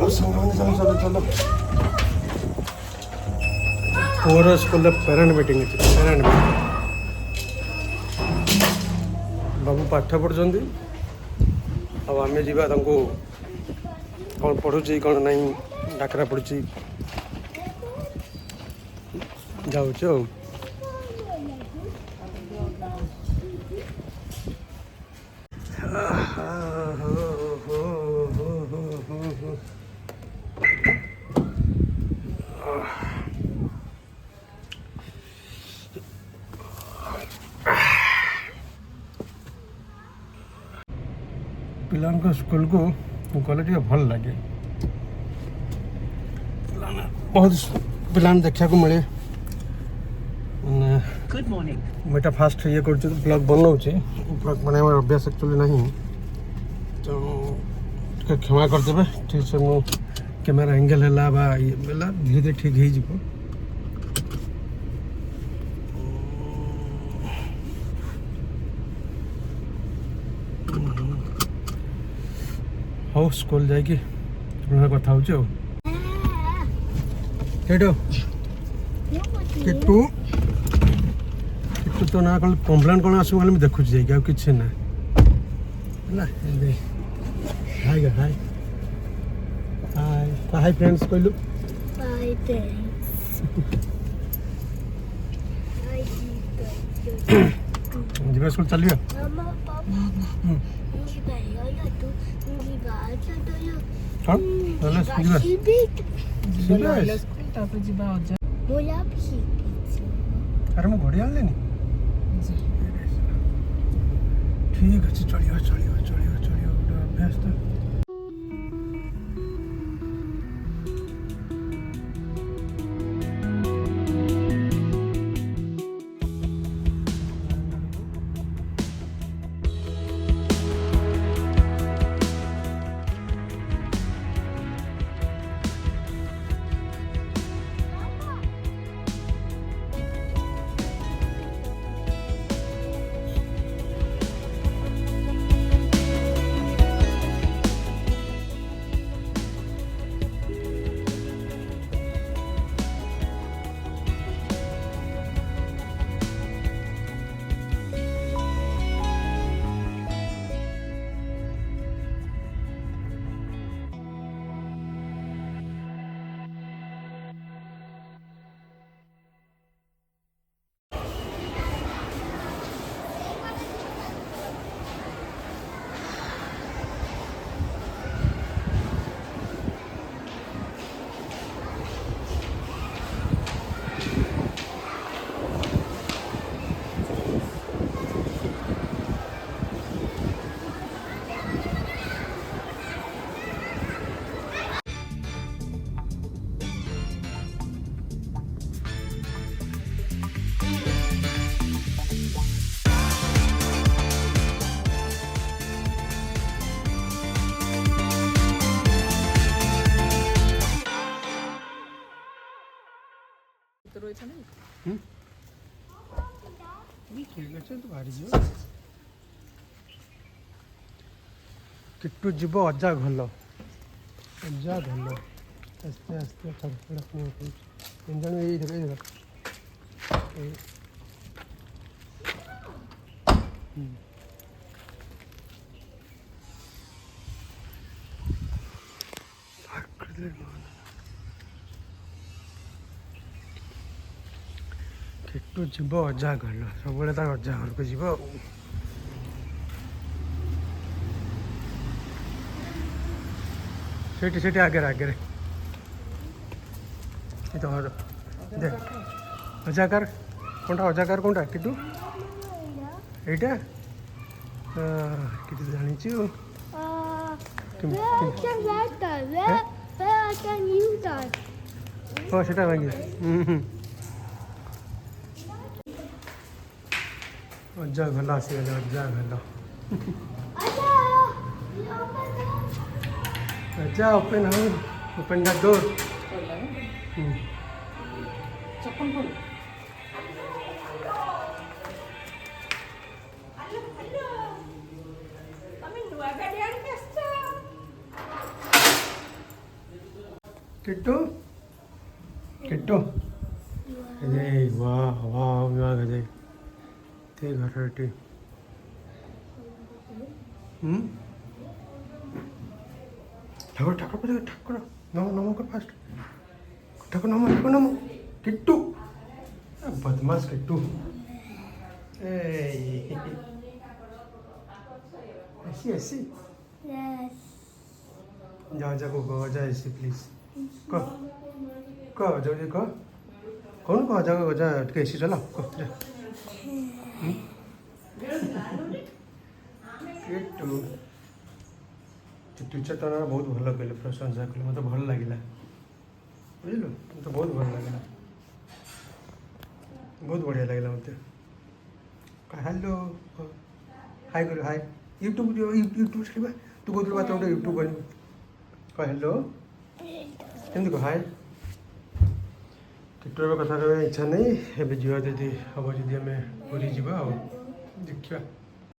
चलो सामान चलो चलो चलो पुअर school parent meeting parent meeting बाबू पाठ पढ़ुंट आम जा कौन पढ़ुची कौन नहीं डाकरा पड़ी जाऊँ पिला स्कूल को गले भल लगे बहुत पिला देखा मिले गुड मॉर्निंग मुझे फास्ट ये कर ब्लॉग बनाऊे ब्लॉग बनाए अभ्यास एक्चुअली नहीं तो क्षमा करदे ठीक से मो कैमेरा एंगल है धीरे धीरे ठीक हो हाउ स्कूल जाकि कथा हो किट्टू किट्टू तो ना कल कम्प्लेन कौन आसू मुझे देखुची जाकि किसी ना हाय हाय हाय हाय फ्रेंड्स कहलु Bye, जीवा स्कूल चलियो हाँ चलो जीवा अरे मैं घड़ी आनी ठीक अच्छे चलियो चलियो चलियो चलियो अभ्यास तो किट्टू जीव अजा घल अजा घल आस्ते आस्ते इंजन यही देख किट्टू जीव अजा घल सब अजा घर को जीव सेठी आगे आगे तो देख अजाकार कौनटा अजाकार कौनटा किटू एटा किटू जानिछु ओ सेटा भांगी अजा घला से अजा घला अजा ओपन हो ओपन द डोर चप्पल खोल किट्टू किट्टू अरे वाह वाह वाह गजे ते घर टी ठाकुर ठाकुर पर ठाकुर नमो नमो कर फास्ट ठाकुर नमो किट्टू बदमाश किट्टू ऐसी ऐसी Yes. जा जा को जा ऐसी प्लीज कह जल्दी कह कौन कह जा जा ऐसी चला कह जा किट्टू टीचर तो बहुत भल कहले प्रशंसा कले मत भल लगे बुझल मत बहुत भल लगे बहुत बढ़िया लगे मत हेलो हाय करो हाय यूट्यूब यूट्यूब छाड़ा तू कौन बात गोटे यूट्यूब कर कह हेलो केमती कह हाय किट्टूर कथा कहने इच्छा नहीं एवं जीवा जी हम जी आम पूरी जा देखा